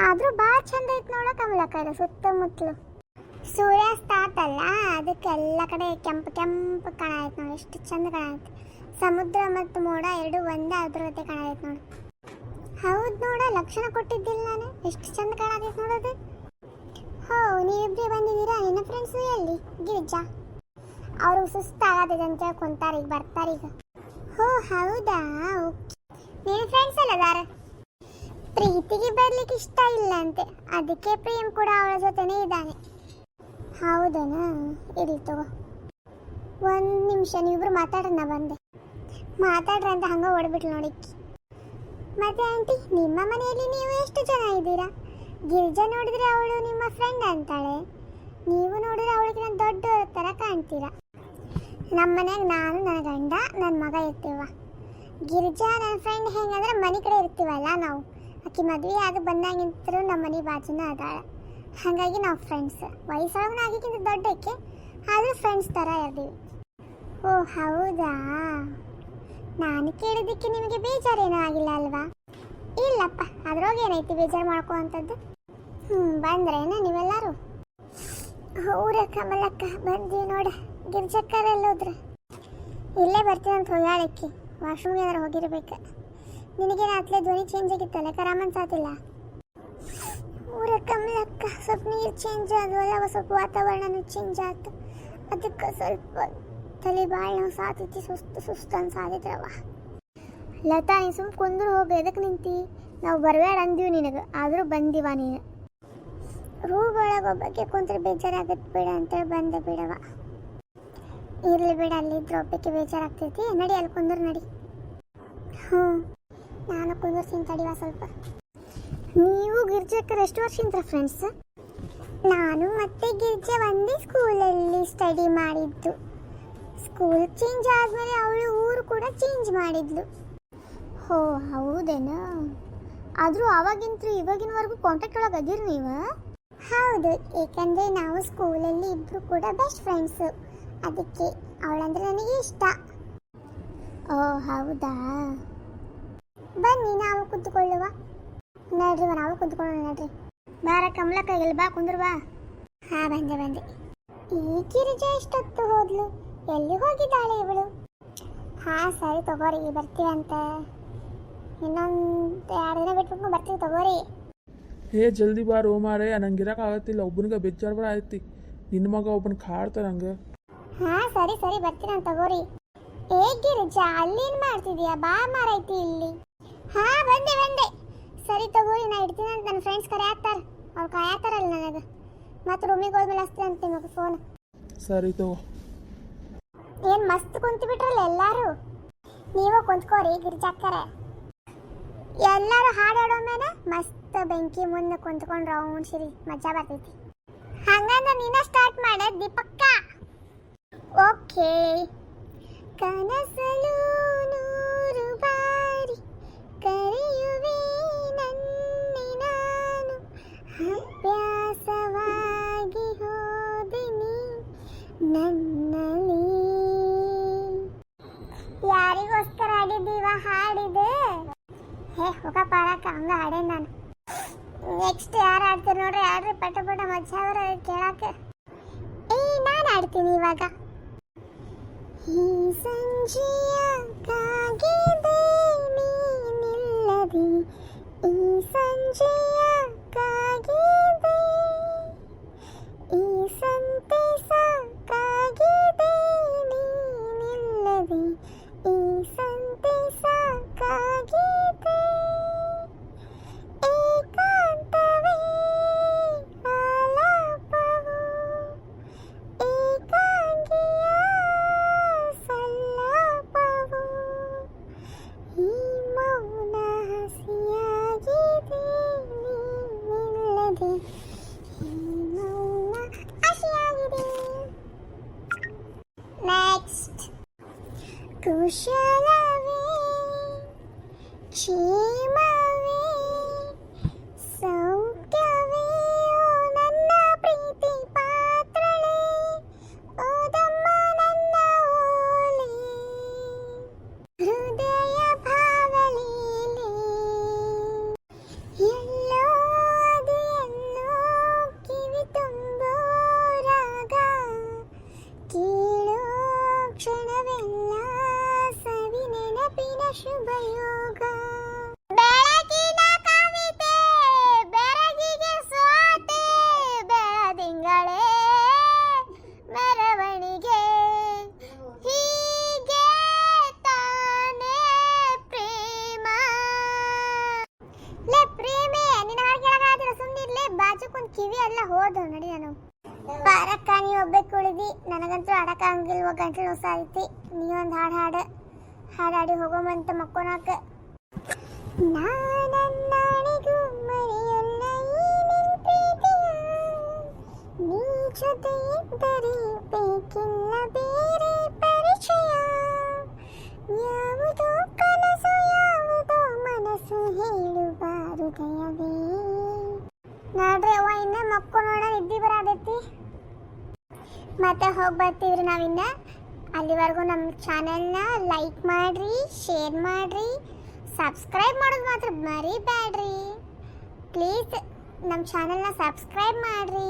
ಆದ್ರೂ ಭಾಳ ಚಂದ ಐತೆ ನೋಡ ಕಮಲಕ್ಕ. ಸುತ್ತಮುತ್ತಲು ಸೂರ್ಯಾಸ್ತ ಆತಲ್ಲ, ಅದಕ್ಕೆ ಎಲ್ಲ ಕಡೆ ಕೆಂಪು ಕೆಂಪು ಕಾಣೈತೆ ನೋಡಿ. ಎಷ್ಟು ಚಂದ ಕಾಣೈತೆ. ಸಮುದ್ರ ಮತ್ತು ಮೋಡ ಎರಡು ಒಂದೇ ಅದ್ರತೆ ಕಾಣೈತೆ ನೋಡಿ. ಹೌದು ನೋಡ, ಲಕ್ಷಣ ಕೊಟ್ಟಿದ್ದಿಲ್ಲ ನಾನು. ಎಷ್ಟು ಚಂದ ಕಾಣತೈತೆ ನೋಡೋದು. ಹೋ, ನೀವಿಬ್ಬರೇ ಬಂದಿದ್ದೀರಾ? ನಿನ್ನ ಫ್ರೆಂಡ್ಸು ಎಲ್ಲಿ? ಗಿರಿಜಾ ಅವರು ಸುಸ್ತಾಗತೈತೆ ಅಂತೇಳಿ ಕುಂತಾರ, ಈಗ ಬರ್ತಾರೀಗ. ಹೋ ಹೌದಾ, ಓಕೆ. ನಿನ್ನ ಫ್ರೆಂಡ್ಸ್ ಎಲ್ಲ ಅದಾರ? ಪ್ರೀತಿಗೆ ಬರ್ಲಿಕ್ಕೆ ಇಷ್ಟ ಇಲ್ಲ ಅಂತೆ, ಅದಕ್ಕೆ ಪ್ರೇಮ್ ಕೂಡ ಅವಳ ಜೊತೆನೇ ಇದ್ದಾನೆ. ಹೌದನಾ, ಇರ್ಲಿ ತಗೋ. ಒಂದು ನಿಮಿಷ, ನೀವಿಬ್ರು ಮಾತಾಡ್ರಿ, ನಾ ಬಂದೆ. ಮಾತಾಡ್ರಿ ಅಂತ ಹಂಗೆ ಓಡ್ಬಿಟ್ಲು ನೋಡಿ. ಮತ್ತೆ ಆಂಟಿ, ನಿಮ್ಮ ಮನೆಯಲ್ಲಿ ನೀವು ಎಷ್ಟು ಜನ ಇದ್ದೀರಾ? ಗಿರಿಜಾ ನೋಡಿದ್ರೆ ಅವಳು ನಿಮ್ಮ ಫ್ರೆಂಡ್ ಅಂತಾಳೆ, ನೀವು ನೋಡಿದ್ರೆ ಅವಳಿಗೆ ದೊಡ್ಡ ಥರ ಕಾಣ್ತೀರಾ. ನಮ್ಮ ಮನ್ಯಾಗ ನಾನು, ನನ್ನ ಗಂಡ, ನನ್ನ ಮಗ ಇರ್ತೀವ. ಗಿರಿಜಾ ನನ್ನ ಫ್ರೆಂಡ್ ಹೆಂಗಂದ್ರೆ ಮನೆ ಕಡೆ ಇರ್ತೀವಲ್ಲ ನಾವು. ಆಕೆ ಮದುವೆ ಆಗ ಬಂದಾಗಿಂತರೂ ನಮ್ಮ ಮನೆ ಬಾಜುನ ಅದಾಳೆ. ಹಾಗಾಗಿ ನಾವು ಫ್ರೆಂಡ್ಸ್. ವಯಸ್ಸೊಳಗೆ ಆಗಿಕ್ಕಿಂತ ದೊಡ್ಡಕ್ಕೆ, ಆದರೂ ಫ್ರೆಂಡ್ಸ್ ಥರ ಇರ್ತೀವಿ. ಓ ಹೌದಾ, ನಾನು ಕೇಳಿದ್ದಕ್ಕೆ ನಿಮಗೆ ಬೇಜಾರೇನೂ ಆಗಿಲ್ಲ ಅಲ್ವಾ? ಇಲ್ಲಪ್ಪ, ಅದ್ರೊಳಗೆ ಏನೈತಿ ಬೇಜಾರು ಮಾಡ್ಕೋವಂಥದ್ದು. ಬಂದ್ರೇನ ನೀವೆಲ್ಲರೂ? ಊರ ಕಮಲಕ್ಕ ಬಂದ್ವಿ ನೋಡ. ಗಿರ್ಜಕ್ಕರ ಎಲ್ಲೋದ್ರೆ? ಇಲ್ಲೇ ಬರ್ತೀನಿ ಅಂತ ಹೋಗ್ಯಾಳಕ್ಕಿ, ವಾಶ್ರೂಮ್ಗೆ ಏನಾರು ಹೋಗಿರ್ಬೇಕು. ನಿನಗೇನು ಅತ್ಲೇ ಧ್ವನಿ ಚೇಂಜ್ ಆಗಿತ್ತಲ್ಲ, ಕರಾಮನ್ಸಾತಿಲ್ಲ? ಊರ ಕಮಲಕ್ಕ ಸ್ವಲ್ಪ ನೀರು ಚೇಂಜ್ ಆದವಲ್ಲ, ಸ್ವಲ್ಪ ವಾತಾವರಣನೂ ಚೇಂಜ್ ಆಯ್ತು. ಅದಕ್ಕೆ ಸ್ವಲ್ಪ ತಲೆ ಭಾಳ ನೋವು ಸಾತೈತಿ, ಸುಸ್ತು ಅನ್ಸಾದಿದ್ರವ. ಲತಾ, ನೀನು ಸುಮ್ಮ ಕುಂದ್ರು ಹೋಗಿ, ಎದಕ್ಕೆ ನಿಂತಿ? ನಾವು ಬರಬೇಡ ಅಂದೀವಿ ನಿನಗೆ, ಆದರೂ ಬಂದಿವ ನೀನು. ರೂಮ್ ಒಳಗೆ ಒಬ್ಬಕ್ಕೆ ಕುಂತ್ರೆ ಬೇಜಾರಾಗತ್ತೆ ಬೇಡ ಅಂತೇಳಿ ಬಂದೆ ಬಿಡವ. ಇರಲಿ ಬೇಡ, ಅಲ್ಲಿದ್ರೆ ಒಬ್ಬಕ್ಕೆ ಬೇಜಾರಾಗ್ತೈತಿ. ನಡಿ, ಅಲ್ಲಿ ಕುಂದ್ರು ನಡಿ. ನಾನು ಕುಂದರ್ತೀನಿ ತಡಿವ ಸ್ವಲ್ಪ. ನೀವು ಗಿರ್ಜಕ್ಕರು ಎಷ್ಟು ವರ್ಷದಿಂದ ಫ್ರೆಂಡ್ಸ್? ನಾನು ಮತ್ತೆ ಗಿರ್ಜಾ ಒಂದೇ ಸ್ಕೂಲಲ್ಲಿ ಸ್ಟಡಿ ಮಾಡಿದ್ದು. ಸ್ಕೂಲ್ ಚೇಂಜ್ ಆದಮೇಲೆ ಅವಳು ಊರು ಕೂಡ ಚೇಂಜ್ ಮಾಡಿದ್ಲು. ಹೋ ಹೌದೇನಾ? ಆದರೂ ಅವಾಗಿಂತ ಇವಾಗಿನವರೆಗೂ ಕಾಂಟ್ಯಾಕ್ಟ್ ಒಳಗೆ ಅದಿರಿ ನೀವು? ಹೌದು, ಏಕೆಂದರೆ ನಾವು ಸ್ಕೂಲಲ್ಲಿ ಇಬ್ಬರು ಕೂಡ ಬೆಸ್ಟ್ ಫ್ರೆಂಡ್ಸು. ಅದಕ್ಕೆ ಅವಳಂದ್ರೆ ನನಗೆ ಇಷ್ಟ. ಓ ಹೌದಾ, ಬನ್ನಿ ನಾವು ಕುತ್ಕೊಳ್ಳುವ. ನಡ್ರಿ, ನಾವು ಕುತ್ಕೊಳ್ಳೋಣ ನಡ್ರಿ. ಬಾರ ಕಮಲಕ್ಕಾಗಿಲ್ಲ, ಬಾ ಕುಂದ್ರ ಬಾ. ಹಾಂ ಬಂದೆ. ಈ ಗಿರಿಜಾ ಎಷ್ಟೊತ್ತು ಹೋದ್ಲು? ಎಲ್ಲಿ ಹೋಗಿದ್ದಾಳೆ ಇವಳು? ಹಾಂ ಸರಿ ತಗೋರಿ, ಬರ್ತೀವಂತೆ. ಇನ್ನೊಂದು 2 ದಿನ ಬಿಟ್ಬಿಟ್ಟು ಬರ್ತೀವಿ ತಗೋರಿ. ಜಲ್ದಿ ಬಾರೋ ಮಾರೇ, ನಂಗೆ ಇರೋಕ್ಕಾಗತ್ತಿಲ್ಲ. ಒಬ್ಬನಿಗೆ ಬೇಜಾರು ಐತಿ. ನಿನ್ನ ಮಗ ಒಬ್ಬನ ಕಾಡ್ತಾರ ನಂಗೆ. ಹಾಂ ಸರಿ ಬರ್ತೀನಿ ಅಂತ ತಗೋರಿ. ಗಿರಿಜಾ, ಅಲ್ಲೇನು ಮಾಡ್ತಿದ್ಯಾ? ಬಾ ಮಾರೈತಿ ಇಲ್ಲಿ. ಹಾಂ ಬಂದೆ. ಸರಿ ತಗೋರಿ, ನಾ ಇಡ್ತೀನಿ ಅಂತ ನನ್ನ ಫ್ರೆಂಡ್ಸ್ ಕರೆಯಾಕ್ತಾರೆ. ಅವ್ರು ಕಾಯತ್ತಾರಲ್ಲ ನನಗೆ. ಮತ್ತು ರೂಮಿಗೆ ಹೋದ್ಮೇಲೆ ಹಚ್ತೀನಿ ಅಂತ ನಿಮಗೆ ಫೋನ್. ಸರಿ ತಗೋ. ಏನು ಮಸ್ತ್ ಕುಂತು ಬಿಟ್ರಲ್ಲ ಎಲ್ಲರೂ. ನೀವು ಕುಂತ್ಕೋರಿ ಗಿರ್ಜಾಕ್ಕರೆ. ಎಲ್ಲರೂ ಹಾಡಾಡೋ ಮೇಲೆ ಮಸ್ತ್ ಬೆಂಕಿ ಮುಂದೆ ಕುಂತ್ಕೊಂಡು ರೌಂಡ್ ಸಿರಿ ಮಜಾ ಬರ್ತೈತಿ. ಹಂಗಂದ್ರೆ ನೀನ ಸ್ಟಾರ್ಟ್ ಮಾಡ ದೀಪಕ್ಕ. ಓಕೆ. ಕನಸಲು 100 ಬಾರಿ ಕರೆಯುವೆ ನನ್ನೆ ನಾನು, ಅಭ್ಯಾಸವಾಗಿ ಹೋದಿನಿ ನನ್ನಲ್ಲಿ. ಯಾರಿಗೋಸ್ಕರ ಹಾಡಿದ್ದೀವ ಹಾಡಿದೆ? ಹೋಗ ಪಾರಕ್ಕ, ಹಂಗ ಹಾಡೇನು ನಾನು. ನೆಕ್ಸ್ಟ್ ಯಾರು ಆಡ್ತೀರಿ ನೋಡ್ರಿ, ಆಡ್ರಿ ಪಟ ಮಜ್ಜಾ ಅವರ ಕೇಳಕ್ಕೆ. ನಾನು ಆಡ್ತೀನಿ ಇವಾಗ. ಈ ಸಂಜೆಯ ಕಾಗಿದೆ ನೀನಿಲ್ಲದೆ, ಈ ಸಂಜೆಯ ಕಾಗಿದೆ, ಈ ಸಂತೆ ಸಾಕಾಗಿದೆ ನೀನಿಲ್ಲದೆ, ಈ ಸಂತೆ ಸಾಕಾಗಿದೆ. ಏಕಾಂತವೇ ಆಲಾಪವು, ಏಕಾಂಗಿಯ ಸಲ್ಲಾಪವು, ಈ ಮೌನ ಹಸಿಯಾಗಿದೆ ನೀನಿಲ್ಲದೆ, ಈ ಮೌನ ಹಸಿಯಾಗಿದೆ. ನೆಕ್ಸ್ಟ್. ಕುಶಲವೇ ಕ್ಷೇಮವೇ ಸೌಖ್ಯವೇ ಓ ನನ್ನ ಪ್ರೀತಿ ಪಾತ್ರಳೆ, ಓದಮ್ಮ ನನ್ನ ಓಲೆ, ಹೃದಯ ಭಾವಲೀಲೆ, ಎಲ್ಲೋ ಕಿವಿ ಎಲ್ಲ ಹೋದವು ನಡಿ ನಾನು ಬಾರಕ್ಕ ನೀ ಒಬ್ಬಕ್ಕೆ ಉಳಿದಿ ನನಗಂತೂ ಆಡಕ್ಕಾಗಂಗಿಲ್ವ ಗಂಟಲು ನೋಸ ಐತಿ ನೀವೊಂದು ಹಾಡಾಡಿ ಹೋಗೋಮಂತ ಮಕ್ಕೋನಾಕ ನಾನನ್ನಾಣಿಗೂ ಮರೆಯಲ್ಲ ಈ ನಿನ್ ಪ್ರೀತಿಯ ನೀ ಜೊತೆ ಇದ್ದರೆ ಬೇಕಿಲ್ಲ ಬೇರೆ ಪರಿಚಯ ಯಾವುದೋ ಕನಸು ಯಾವುದೋ ಮನಸ್ಸು ಹೇಳುವ ಹೃದಯವೇ ನೋಡ್ರಿ ಅವ್ವ ಇನ್ನ ಮಕ್ಕೋಣ ನಿದ್ದೆ ಬರಾದೈತಿ ಮತ್ತೆ ಹೋಗಿ ಬರ್ತೀವ್ರಿ ನಾವಿನ್ನ ಅಲ್ಲಿವರೆಗೂ ನಮ್ಮ ಚಾನೆಲ್ನ ಲೈಕ್ ಮಾಡ್ರಿ ಶೇರ್ ಮಾಡ್ರಿ ಸಬ್ಸ್ಕ್ರೈಬ್ ಮಾಡೋದು ಮಾತ್ರ ಮರಿಬೇಡ್ರಿ ಪ್ಲೀಸ್ ನಮ್ಮ ಚಾನೆಲ್ನ ಸಬ್ಸ್ಕ್ರೈಬ್ ಮಾಡ್ರಿ